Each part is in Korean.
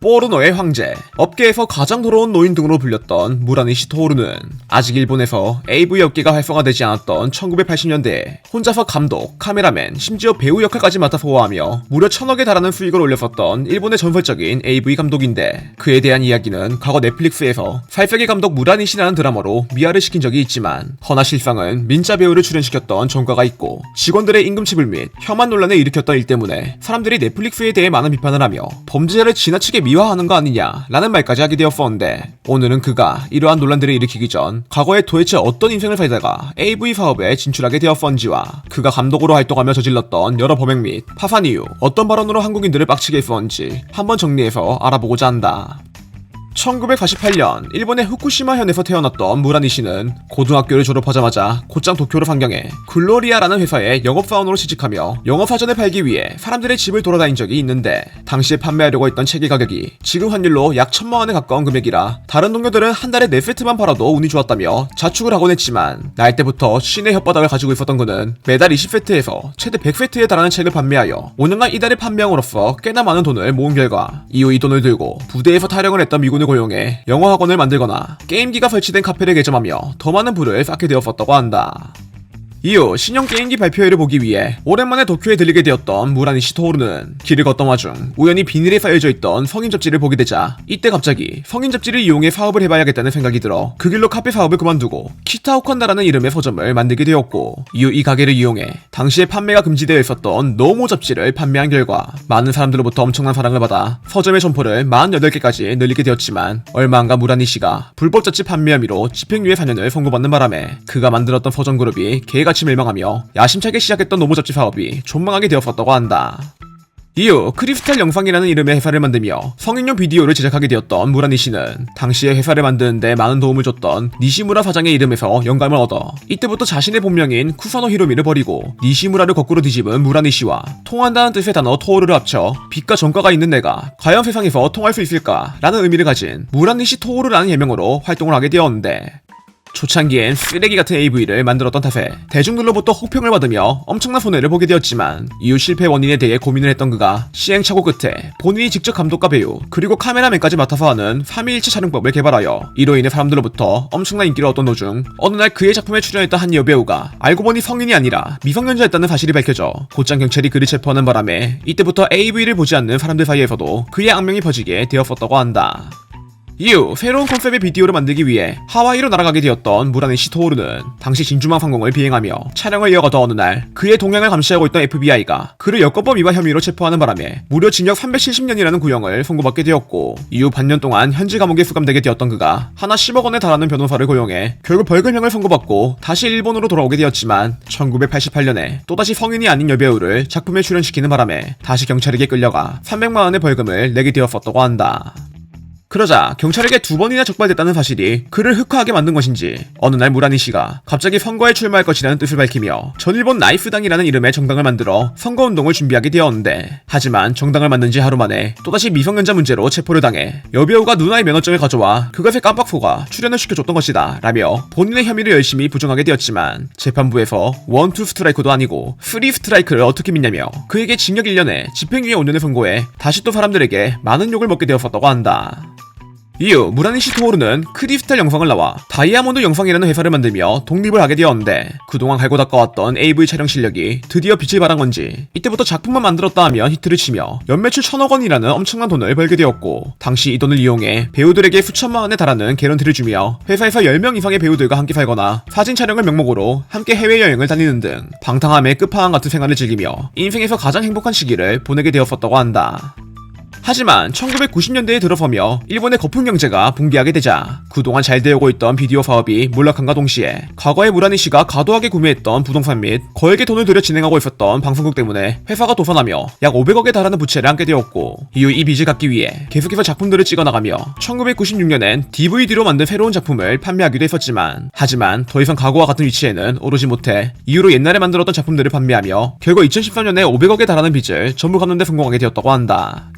포르노의 황제, 업계에서 가장 더러운 노인 등으로 불렸던 무라니시 토오루는 아직 일본에서 AV 업계가 활성화되지 않았던 1980년대에 혼자서 감독, 카메라맨, 심지어 배우 역할까지 맡아 소화하며 무려 1000억에 달하는 수익을 올렸었던 일본의 전설적인 AV 감독인데, 그에 대한 이야기는 과거 넷플릭스에서 살색의 감독 무라니시라는 드라마로 미화를 시킨 적이 있지만, 허나 실상은 민자 배우를 출연시켰던 전과가 있고 직원들의 임금치불 및 혐한 논란을 일으켰던 일 때문에 사람들이 넷플릭스에 대해 많은 비판을 하며 범죄자를 지나치게 미화하는 거 아니냐 라는 말까지 하게 되었었는데, 오늘은 그가 이러한 논란들을 일으키기 전 과거에 도대체 어떤 인생을 살다가 AV 사업에 진출하게 되었었는지와 그가 감독으로 활동하며 저질렀던 여러 범행 및 파산 이후 어떤 발언으로 한국인들을 빡치게 했었는지 한번 정리해서 알아보고자 한다. 1948년 일본의 후쿠시마 현에서 태어났던 무라니시는 고등학교를 졸업하자마자 곧장 도쿄로 상경해 글로리아라는 회사에 영업사원으로 취직하며 영어사전을 팔기 위해 사람들의 집을 돌아다닌 적이 있는데, 당시에 판매하려고 했던 책의 가격이 지금 환율로 약 1000만원에 가까운 금액이라 다른 동료들은 한 달에 4세트만 팔아도 운이 좋았다며 자축을 하곤 했지만, 나이 때부터 신의 혓바닥을 가지고 있었던 그는 매달 20세트에서 최대 100세트에 달하는 책을 판매하여 5년간 이달의 판매형으로서 꽤나 많은 돈을 모은 결과 이후 이 돈을 들고 부대에서 탈영을 했던 미군을 고용해 영어학원을 만들거나 게임기가 설치된 카페를 개점하며 더 많은 부를 쌓게 되었었다고 한다. 이후 신형 게임기 발표회를 보기 위해 오랜만에 도쿄에 들리게 되었던 무라니시 토오루는 길을 걷던 와중 우연히 비닐에 쌓여져 있던 성인 잡지를 보게 되자, 이때 갑자기 성인 잡지를 이용해 사업을 해봐야겠다는 생각이 들어 그 길로 카페 사업을 그만두고 키타오칸다라는 이름의 서점을 만들게 되었고, 이후 이 가게를 이용해 당시에 판매가 금지되어 있었던 노모 잡지를 판매한 결과 많은 사람들로부터 엄청난 사랑을 받아 서점의 점포를 48개까지 늘리게 되었지만, 얼마 안가 무라니시가 불법 잡지 판매 혐의로 집행유예 4년을 선고받는 바람에 그가 만들었던 서점 그룹이 개같이 멸망하며 야심차게 시작했던 노모 잡지 사업이 존망하게 되었었다고 한다. 이후 크리스탈 영상이라는 이름의 회사를 만들며 성인용 비디오를 제작하게 되었던 무라니시는 당시에 회사를 만드는데 많은 도움을 줬던 니시무라 사장의 이름에서 영감을 얻어 이때부터 자신의 본명인 쿠사노 히로미를 버리고 니시무라를 거꾸로 뒤집은 무라니시와 통한다는 뜻의 단어 토오루를 합쳐 빛과 전과가 있는 내가 과연 세상에서 통할 수 있을까 라는 의미를 가진 무라니시 토오루라는 예명으로 활동을 하게 되었는데, 초창기엔 쓰레기 같은 AV를 만들었던 탓에 대중들로부터 혹평을 받으며 엄청난 손해를 보게 되었지만, 이후 실패 원인에 대해 고민을 했던 그가 시행착오 끝에 본인이 직접 감독과 배우 그리고 카메라맨까지 맡아서 하는 3위일체 촬영법을 개발하여 이로 인해 사람들로부터 엄청난 인기를 얻던 도중 어느 날 그의 작품에 출연했던 한 여배우가 알고 보니 성인이 아니라 미성년자였다는 사실이 밝혀져 곧장 경찰이 그를 체포하는 바람에 이때부터 AV를 보지 않는 사람들 사이에서도 그의 악명이 퍼지게 되었었다고 한다. 이후 새로운 컨셉의 비디오를 만들기 위해 하와이로 날아가게 되었던 무라니시 토오루는 당시 진주만 상공을 비행하며 촬영을 이어가던 어느 날 그의 동향을 감시하고 있던 FBI가 그를 여권법 위반 혐의로 체포하는 바람에 무려 징역 370년이라는 구형을 선고받게 되었고, 이후 반년 동안 현지 감옥에 수감되게 되었던 그가 하나 10억 원에 달하는 변호사를 고용해 결국 벌금형을 선고받고 다시 일본으로 돌아오게 되었지만, 1988년에 또다시 성인이 아닌 여배우를 작품에 출연시키는 바람에 다시 경찰에게 끌려가 300만 원의 벌금을 내게 되었었다고 한다. 그러자 경찰에게 2번이나 적발됐다는 사실이 그를 흑화하게 만든 것인지 어느 날 무라니시가 갑자기 선거에 출마할 것이라는 뜻을 밝히며 전일본 나이프당이라는 이름의 정당을 만들어 선거운동을 준비하게 되었는데, 하지만 정당을 만든 지 하루 만에 또다시 미성년자 문제로 체포를 당해 여배우가 누나의 면허증을 가져와 그것에 깜빡 속아 출연을 시켜줬던 것이다 라며 본인의 혐의를 열심히 부정하게 되었지만, 재판부에서 1, 2 스트라이크도 아니고 3 스트라이크를 어떻게 믿냐며 그에게 징역 1년에 집행유예 5년을 선고해 다시 또 사람들에게 많은 욕을 먹게 되었었다고 한다. 이후 무라니시 토오루는 크리스탈 영상을 나와 다이아몬드 영상이라는 회사를 만들며 독립을 하게 되었는데, 그동안 갈고 닦아왔던 AV 촬영 실력이 드디어 빛을 발한 건지 이때부터 작품만 만들었다 하면 히트를 치며 연매출 1000억 원이라는 엄청난 돈을 벌게 되었고, 당시 이 돈을 이용해 배우들에게 수천만 원에 달하는 개런티를 주며 회사에서 10명 이상의 배우들과 함께 살거나 사진 촬영을 명목으로 함께 해외여행을 다니는 등 방탕함의 끝판왕 같은 생활을 즐기며 인생에서 가장 행복한 시기를 보내게 되었었다고 한다. 하지만 1990년대에 들어서며 일본의 거품 경제가 붕괴하게 되자 그동안 잘 되어오고 있던 비디오 사업이 몰락함과 동시에 과거에 무라니시가 과도하게 구매했던 부동산 및 거액의 돈을 들여 진행하고 있었던 방송국 때문에 회사가 도산하며 약 500억에 달하는 부채를 안게 되었고, 이후 이 빚을 갚기 위해 계속해서 작품들을 찍어나가며 1996년엔 DVD로 만든 새로운 작품을 판매하기도 했었지만, 하지만 더 이상 과거와 같은 위치에는 오르지 못해 이후로 옛날에 만들었던 작품들을 판매하며 결국 2013년에 500억에 달하는 빚을 전부 갚는 데 성공하게 되었다고 한다.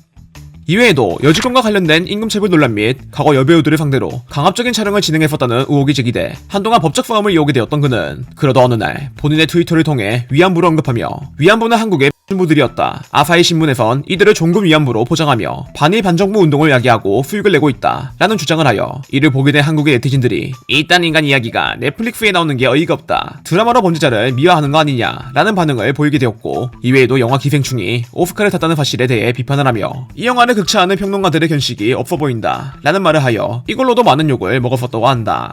이외에도 여직원과 관련된 임금체불 논란 및 과거 여배우들을 상대로 강압적인 촬영을 진행했었다는 의혹이 제기돼 한동안 법적 싸움을 이어오게 되었던 그는 그러다 어느 날 본인의 트위터를 통해 위안부를 언급하며 위안부는 한국의 무들이었다. 아사히 신문에선 이들을 종군 위안부로 포장하며 반일 반정부 운동을 야기하고 수익을 내고 있다 라는 주장을 하여 이를 보게 된 한국의 네티즌들이 이딴 인간 이야기가 넷플릭스에 나오는 게 어이가 없다, 드라마로 범죄자를 미화하는 거 아니냐 라는 반응을 보이게 되었고, 이외에도 영화 기생충이 오스카를 탔다는 사실에 대해 비판을 하며 이 영화를 극찬하는 평론가들의 견식이 없어 보인다 라는 말을 하여 이걸로도 많은 욕을 먹었었다고 한다.